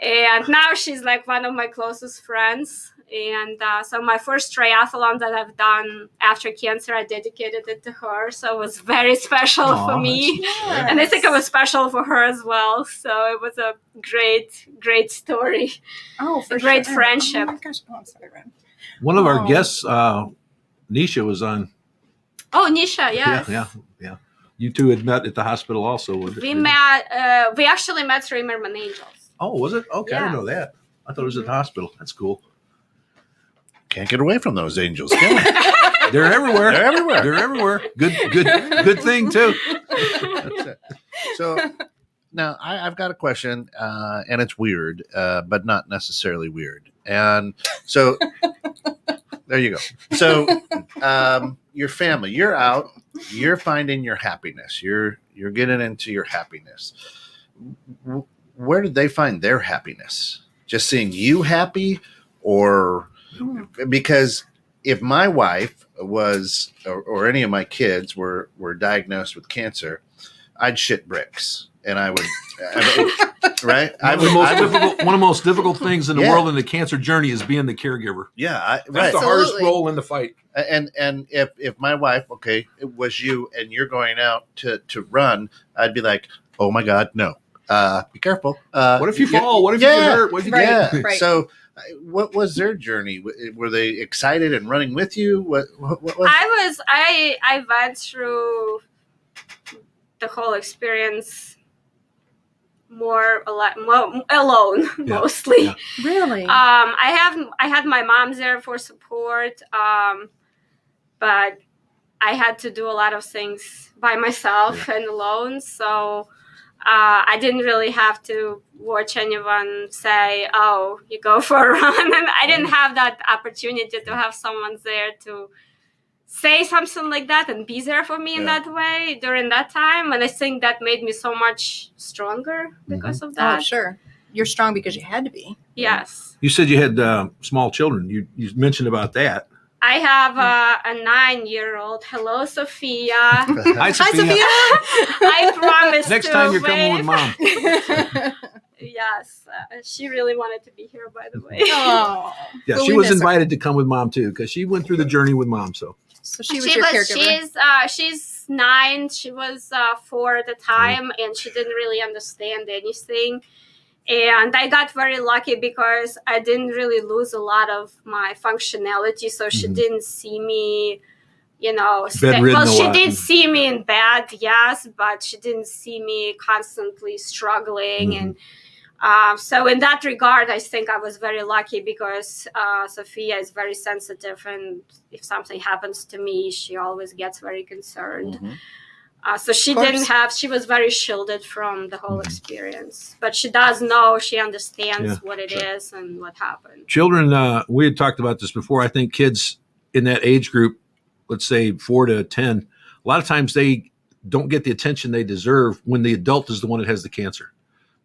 And now she's like one of my closest friends. And so my first triathlon that I've done after cancer, I dedicated it to her. So it was very special for me. Yes. And I think it was special for her as well. So it was a great story. Oh, for a great sure. friendship. Oh my gosh. Oh, I'm sorry, Ren. One of our Oh. guests, Nisha, was on. Oh, Nisha, yes. Yeah. You two had met at the hospital also. We met, we actually met through Merman Angels. Oh, was it? Okay, I Yeah. didn't know that. I thought it was at the hospital. That's cool. Can't get away from those angels, can we? They're everywhere. They're everywhere. They're everywhere. Good thing too. That's it. So now I've got a question, and it's weird, but not necessarily weird. And so there you go. So your family, you're out, you're finding your happiness. You're getting into your happiness. Where did they find their happiness? Just seeing you happy, or because if my wife was, or any of my kids were diagnosed with cancer, I'd shit bricks, and I would, right? One of the most difficult things in the Yeah. world in the cancer journey is being the caregiver. Yeah, That's right. the hardest Absolutely. role in the fight. And if my wife, okay, it was you, and you're going out to run, I'd be like, oh my God, no. Be careful. What if you fall? What if you get hurt? What if you Right. Yeah. Right. So, what was their journey? Were they excited and running with you? What was? I went through the whole experience more alone, Yeah. mostly. Yeah. Really? I had my mom there for support, but I had to do a lot of things by myself and alone. So I didn't really have to watch anyone say, "Oh, you go for a run," and I didn't have that opportunity to have someone there to say something like that and be there for me in that way during that time. And I think that made me so much stronger because of that. Oh, sure. You're strong because you had to be. Yes. You said you had small children. You mentioned about that. I have a 9-year-old. Hello, Sophia. Hi, Sophia. I promise Next to time you're coming wave. with mom. Yes. She really wanted to be here, by the way. Oh. Yeah, Well, she we was miss her. invited to come with mom too because she went through the journey with mom. So So she was your caregiver. She's 9. She was 4 at the time, and she didn't really understand anything. And I got very lucky because I didn't really lose a lot of my functionality. So she didn't see me, Bedridden a she lot. did see me in bed, yes, but she didn't see me constantly struggling. And so in that regard, I think I was very lucky because Sophia is very sensitive. And if something happens to me, she always gets very concerned. So she she was very shielded from the whole experience, but she does know, she understands what it is and what happened. Children, we had talked about this before. I think kids in that age group, let's say 4 to 10, a lot of times they don't get the attention they deserve when the adult is the one that has the cancer,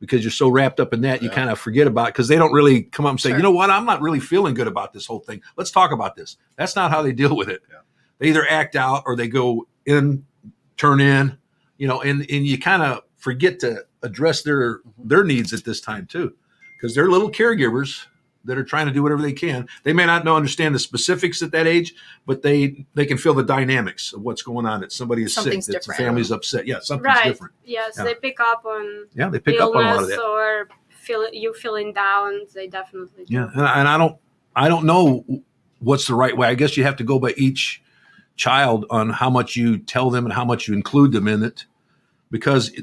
because you're so wrapped up in that, you kind of forget about it, because they don't really come up and say, you know what, I'm not really feeling good about this whole thing. Let's talk about this. That's not how they deal with it. Yeah. They either act out or they go in, turn in, and you kind of forget to address their needs at this time too, because they're little caregivers that are trying to do whatever they can. They may not understand the specifics at that age, but they can feel the dynamics of what's going on. That somebody is sick, that the family's upset. Yeah, something's different. Yes, they pick up on they pick up on a lot of that. Or feeling down. They definitely do. Yeah, and I don't know what's the right way. I guess you have to go by each child on how much you tell them and how much you include them in it, because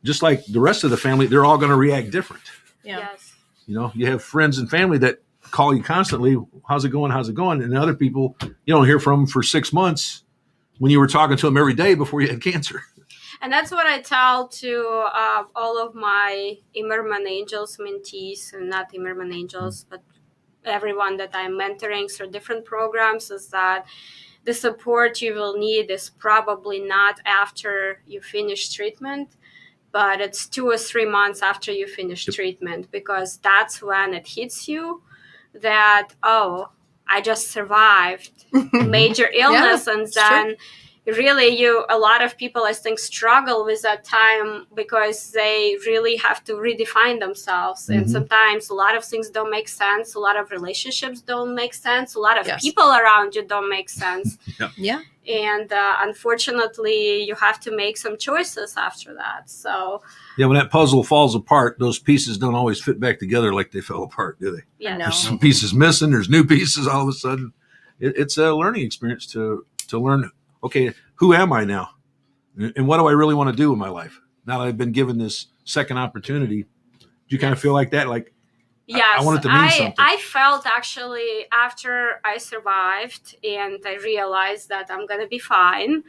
just like the rest of the family, they're all going to react different. Yeah. Yes. You have friends and family that call you constantly. How's it going? How's it going? And other people you don't hear from for 6 months when you were talking to them every day before you had cancer. And that's what I tell to all of my Immerman Angels mentees, and not Immerman Angels, but everyone that I'm mentoring through different programs, is that the support you will need is probably not after you finish treatment, but it's 2 or 3 months after you finish treatment, because that's when it hits you that, I just survived major illness. And then really a lot of people, I think, struggle with that time because they really have to redefine themselves. And sometimes a lot of things don't make sense. A lot of relationships don't make sense. A lot of people around you don't make sense. Yeah. And unfortunately, you have to make some choices after that. So when that puzzle falls apart, those pieces don't always fit back together like they fell apart, do they? Yeah, There's some pieces missing. There's new pieces all of a sudden. It's a learning experience to learn, okay, who am I now? And what do I really want to do with my life? Now that I've been given this second opportunity, do you kind of feel like that? Like, yes, I want it to mean something. I felt actually after I survived and I realized that I'm going to be fine.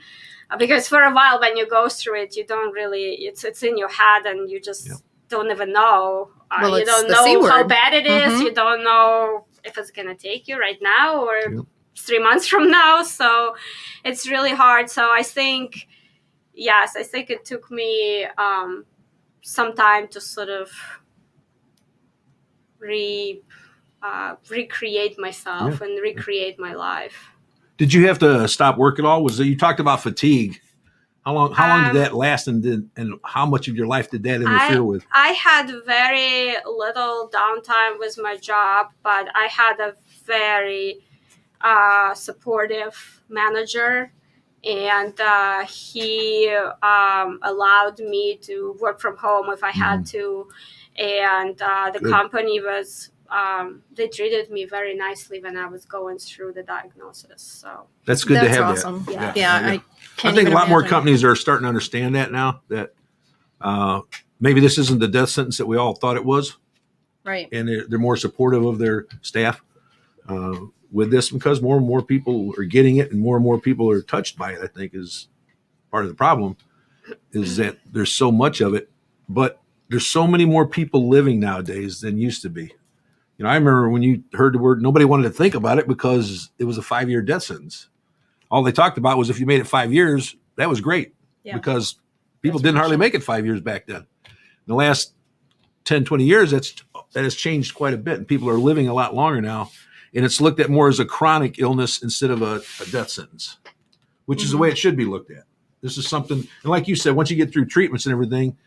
Because for a while when you go through it, you don't really, it's in your head and you just don't even know. You don't know how bad it is. You don't know if it's going to take you right now or 3 months from now. So it's really hard. So I think, it took me some time to sort of recreate myself and recreate my life. Did you have to stop work at all? You talked about fatigue. How long did that last, and how much of your life did that interfere with? I had very little downtime with my job, but I had a very supportive manager, and he allowed me to work from home if I had to. And the company was, they treated me very nicely when I was going through the diagnosis. So that's good to have awesome. That. Yeah. I think a lot more companies are starting to understand that now, that maybe this isn't the death sentence that we all thought it was. Right. And they're more supportive of their staff with this, because more and more people are getting it and more people are touched by it. I think is part of the problem, is that there's so much of it, but there's so many more people living nowadays than used to be. I remember when you heard the word, nobody wanted to think about it because it was a 5-year death sentence. All they talked about was if you made it 5 years, that was great, because people didn't hardly make it 5 years back then. In the last 10, 20 years, that has changed quite a bit, and people are living a lot longer now. And it's looked at more as a chronic illness instead of a death sentence, which is the way it should be looked at. This is something, and like you said, once you get through treatments and everything,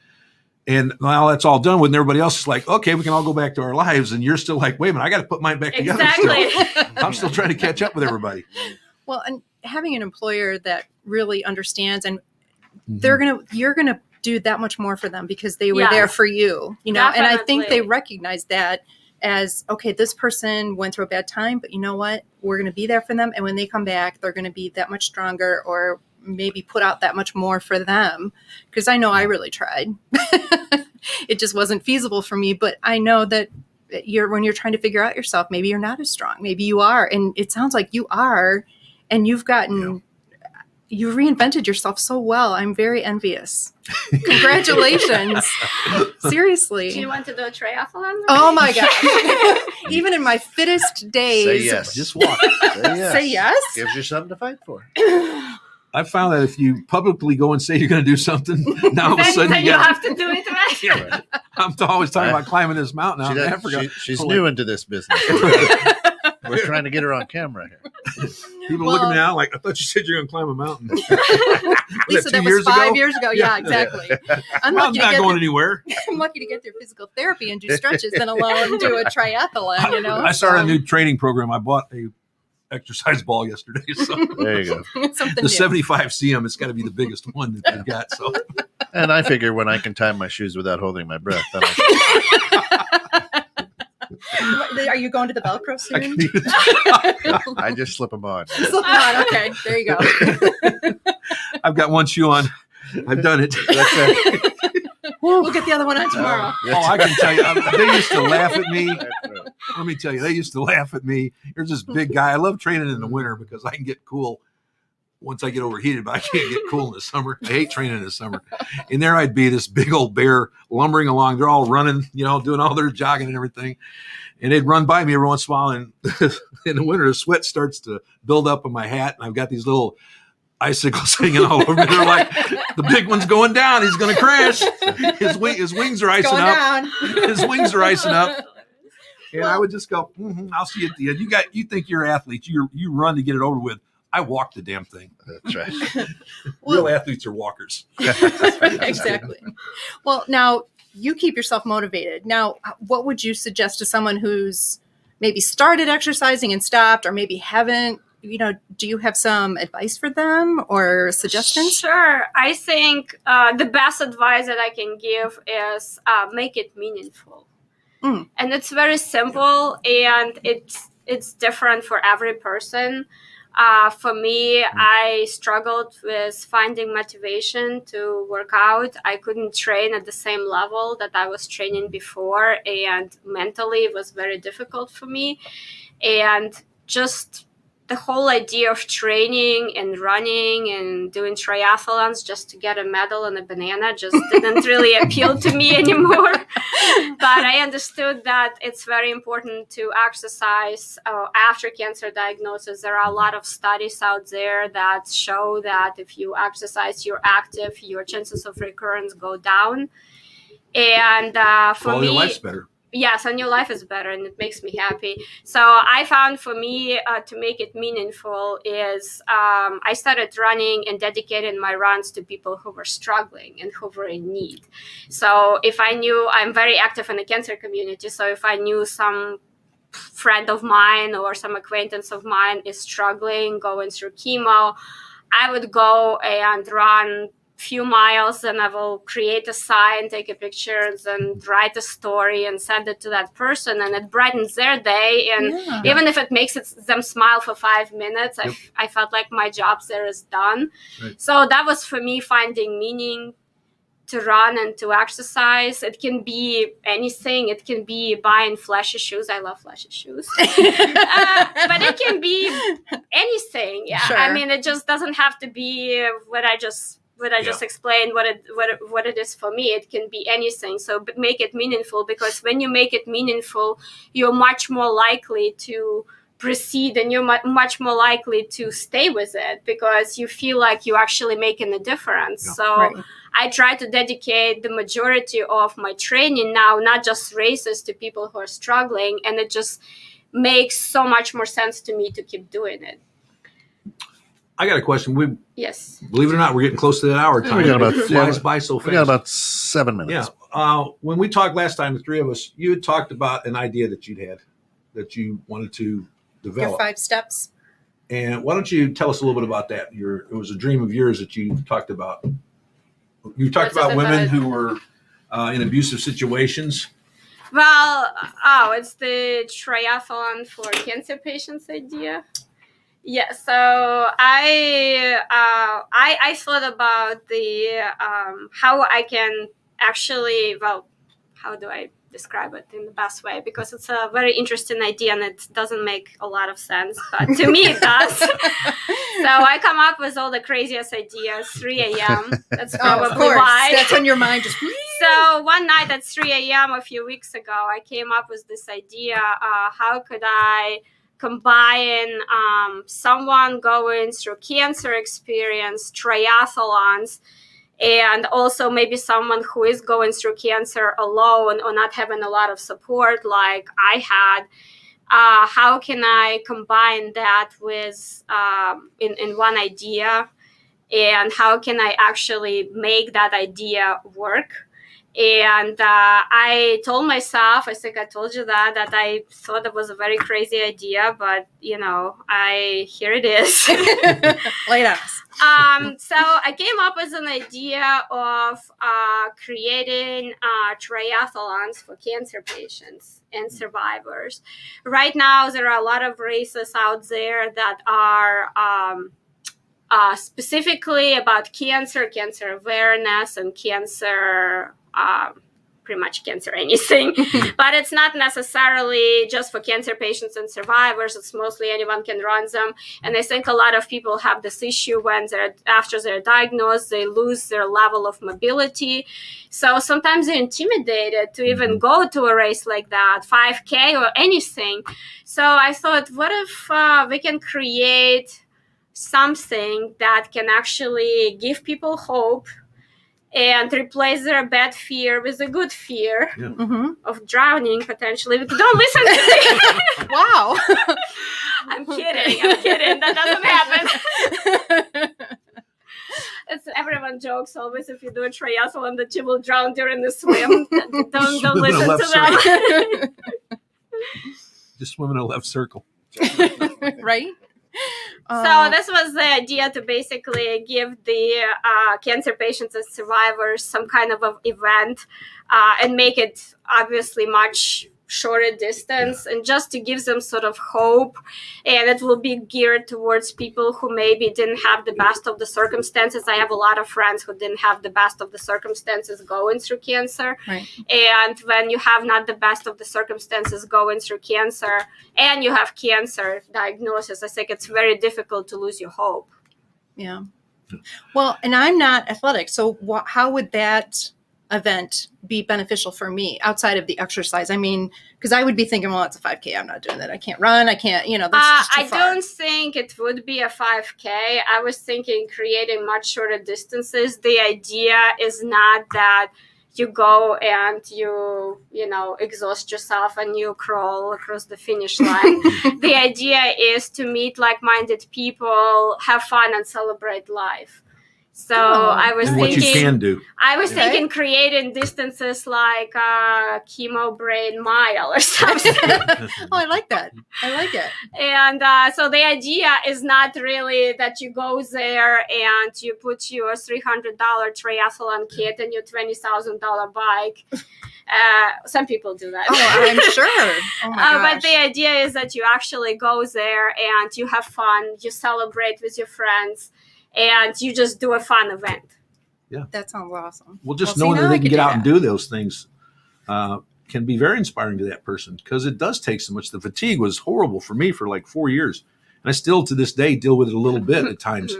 and now that's all done with, and everybody else is like, okay, we can all go back to our lives. And you're still like, wait a minute, I got to put mine back together. Still. I'm still trying to catch up with everybody. Well, and having an employer that really understands, and you're gonna do that much more for them because they were there for you, Definitely. And I think they recognize that as, okay, this person went through a bad time, but you know what? We're going to be there for them. And when they come back, they're going to be that much stronger, or maybe put out that much more for them. Because I know I really tried. It just wasn't feasible for me. But I know that when you're trying to figure out yourself, maybe you're not as strong. Maybe you are. And it sounds like you are. And you've gotten you reinvented yourself so well. I'm very envious. Congratulations. Seriously. Do you want to do a triathlon? Oh my gosh. Even in my fittest days. Say yes. Just walk. Say yes. Say yes? Gives you something to fight for. I found that if you publicly go and say you're going to do something, now all of a sudden then you have to do it right. Yeah, right. I'm always talking about climbing this mountain out in Africa. She's new into this business. We're trying to get her on camera here. People look at me now like, I thought you said you're going to climb a mountain. Lisa, that was 5 years ago. Yeah, exactly. I'm I'm not going anywhere. I'm lucky to get through physical therapy and do stretches than alone do a triathlon, you know? I started a new training program. I bought a exercise ball yesterday. So There you go. Something the new. 75 CM, it's got to be the biggest one that they've got. So And I figure when I can tie my shoes without holding my breath, then Are you going to the Velcro soon? I just slip them on. Slip on. Okay, there you go. I've got one shoe on. I've done it. That's it. We'll get the other one on tomorrow. Oh, I can tell you, they used to laugh at me. That's right. Let me tell you, they used to laugh at me. There's this big guy. I love training in the winter because I can get cool once I get overheated, but I can't get cool in the summer. I hate training in the summer. And there I'd be, this big old bear lumbering along. They're all running, doing all their jogging and everything. And they'd run by me every once in a while. And in the winter, the sweat starts to build up on my hat. And I've got these little icicles hanging all over me. They're like, the big one's going down. He's going to crash. His wings are icing Going up. down. His wings are icing up. And I would just go, I'll see you at the end. You think you're athletes. You run to get it over with. I walk the damn thing. That's right. Real athletes are walkers. Exactly. Well, now you keep yourself motivated. Now, what would you suggest to someone who's maybe started exercising and stopped, or maybe haven't? Do you have some advice for them or suggestions? Sure. I think the best advice that I can give is make it meaningful. And it's very simple, and it's different for every person. For me, I struggled with finding motivation to work out. I couldn't train at the same level that I was training before, and mentally it was very difficult for me. And just the whole idea of training and running and doing triathlons just to get a medal and a banana just didn't really appeal to me anymore. But I understood that it's very important to exercise after cancer diagnosis. There are a lot of studies out there that show that if you exercise, you're active, your chances of recurrence go down. And for me, your life's better. Yes, and your life is better, and it makes me happy. So I found for me to make it meaningful is I started running and dedicating my runs to people who were struggling and who were in need. So if I knew, I'm very active in the cancer community, so if I knew some friend of mine or some acquaintance of mine is struggling, going through chemo, I would go and run few miles, and I will create a sign, take a picture, and write a story and send it to that person, and it brightens their day. And even if it makes them smile for 5 minutes, I felt like my job there is done. Right. So that was for me finding meaning to run and to exercise. It can be anything. It can be buying flashy shoes. I love flashy shoes. But it can be anything. Yeah. Sure. I mean, it just doesn't have to be what I just explained what it is for me. It can be anything. So make it meaningful, because when you make it meaningful, you're much more likely to proceed, and you're much more likely to stay with it because you feel like you're actually making a difference. Yeah. So right. I try to dedicate the majority of my training now, not just races, to people who are struggling, and it just makes so much more sense to me to keep doing it. I got a question. Yes. Believe it or not, we're getting close to that hour time. It flies by so fast. We got about 7 minutes. Yeah. When we talked last time, the three of us, you had talked about an idea that you'd had that you wanted to develop. Your 5 steps. And why don't you tell us a little bit about that? It was a dream of yours that you talked about. You talked about women who were in abusive situations. Well, it's the triathlon for cancer patients idea. Yeah, so I thought about the how I can actually, how do I describe it in the best way, because it's a very interesting idea and it doesn't make a lot of sense, but to me it does. So I come up with all the craziest ideas, 3 a.m. That's probably of course. why. That's when your mind just... So one night at 3 a.m. a few weeks ago, I came up with this idea, how could I combine someone going through cancer experience, triathlons, and also maybe someone who is going through cancer alone or not having a lot of support like I had. How can I combine that with in one idea, and how can I actually make that idea work? And I told myself, I think I told you that I thought it was a very crazy idea, but here it is. Lay it on us. So I came up with an idea of creating triathlons for cancer patients and survivors. Right now, there are a lot of races out there that are specifically about cancer awareness, and cancer, pretty much cancer anything. But it's not necessarily just for cancer patients and survivors. It's mostly anyone can run them. And I think a lot of people have this issue when after they're diagnosed, they lose their level of mobility. So sometimes they're intimidated to even go to a race like that, 5K or anything. So I thought, what if we can create something that can actually give people hope and replace their bad fear with a good fear of drowning potentially. Don't listen to me. Wow. I'm kidding. That doesn't happen. Everyone jokes always, if you do a triathlon that you will drown during the swim. Don't listen to them. Just swim in a left circle. Right? So this was the idea, to basically give the cancer patients and survivors some kind of an event and make it obviously much shorter distance, and just to give them sort of hope. And it will be geared towards people who maybe didn't have the best of the circumstances. I have a lot of friends who didn't have the best of the circumstances going through cancer. Right. And when you have not the best of the circumstances going through cancer and you have cancer diagnosis, I think it's very difficult to lose your hope. Yeah. Well, and I'm not athletic, so how would that event be beneficial for me outside of the exercise? I mean, because I would be thinking, well, it's a 5K. I'm not doing that. I can't run. I can't, that's just too far. Don't think it would be a 5K. I was thinking creating much shorter distances. The idea is not that you go and you exhaust yourself and you crawl across the finish line. The idea is to meet like-minded people, have fun, and celebrate life. So I was and thinking, what you can do. I was thinking creating distances like chemo brain mile or something. Oh, I like that. I like it. And so the idea is not really that you go there and you put your $300 triathlon kit and your $20,000 bike. Some people do that. Oh, I'm sure. Oh my gosh. But the idea is that you actually go there and you have fun, you celebrate with your friends, and you just do a fun event. Yeah. That sounds awesome. Well, just knowing that they can get out and do those things can be very inspiring to that person, because it does take so much. The fatigue was horrible for me for like 4 years. And I still to this day deal with it a little bit at times.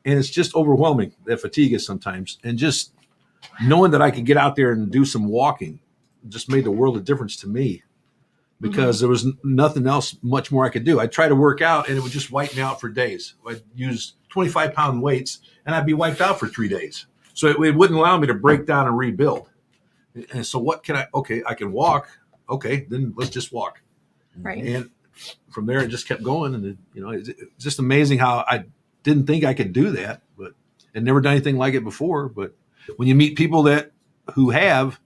And it's just overwhelming, that fatigue is sometimes. And just knowing that I could get out there and do some walking just made the world of difference to me, because there was nothing else much more I could do. I'd try to work out and it would just wipe me out for days. I'd use 25-pound weights and I'd be wiped out for 3 days. So it wouldn't allow me to break down and rebuild. And so what can I can walk. Okay, then let's just walk. Right. And from there, it just kept going. And it's just amazing how I didn't think I could do that, but I'd never done anything like it before. But when you meet people who have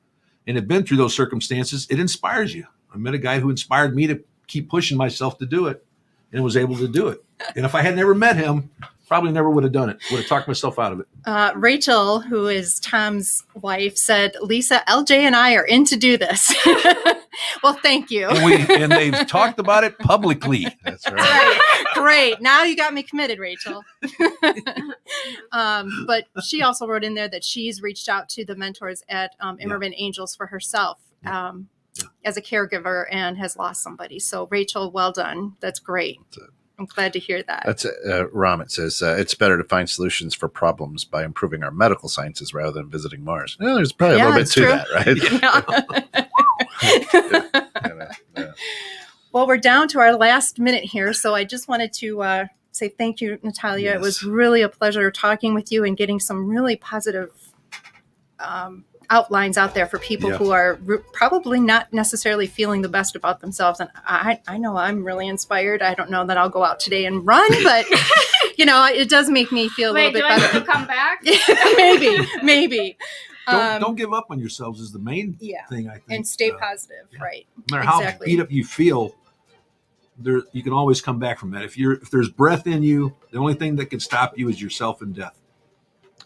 and have been through those circumstances, it inspires you. I met a guy who inspired me to keep pushing myself to do it, and was able to do it. And if I had never met him, probably never would have done it. Would have talked myself out of it. Rachel, who is Tom's wife, said, Lisa, LJ and I are in to do this. Well, thank you. And they've talked about it publicly. That's right. Great. Now you got me committed, Rachel. But she also wrote in there that she's reached out to the mentors at Immerman Angels for herself. as a caregiver and has lost somebody. So Rachel, well done. That's great. I'm glad to hear that. That's Ramit says it's better to find solutions for problems by improving our medical sciences rather than visiting Mars. Well, there's probably a little bit to that, right? Yeah. Well, we're down to our last minute here, so I just wanted to say thank you, Natalia. Yes. It was really a pleasure talking with you and getting some really positive outlines out there for people who are probably not necessarily feeling the best about themselves. And I know I'm really inspired. I don't know that I'll go out today and run, but it does make me feel a little bit better. Do I need to come back? Maybe. Don't give up on yourselves is the main thing, I think. And stay positive, right? No matter how beat up you feel, you can always come back from that. If there's breath in you, the only thing that can stop you is yourself and death.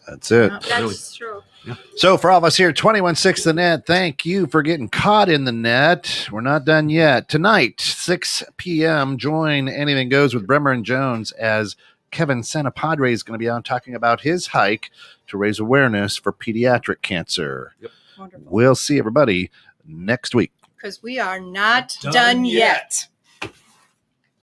That's it. That's true. Yeah. So for all of us here, 21-6 the net, thank you for getting caught in the net. We're not done yet. Tonight, 6 p.m., join Anything Goes with Bremer and Jones as Kevin Santapadre is going to be on talking about his hike to raise awareness for pediatric cancer. Yep. Wonderful. We'll see everybody next week. Because we are not done yet.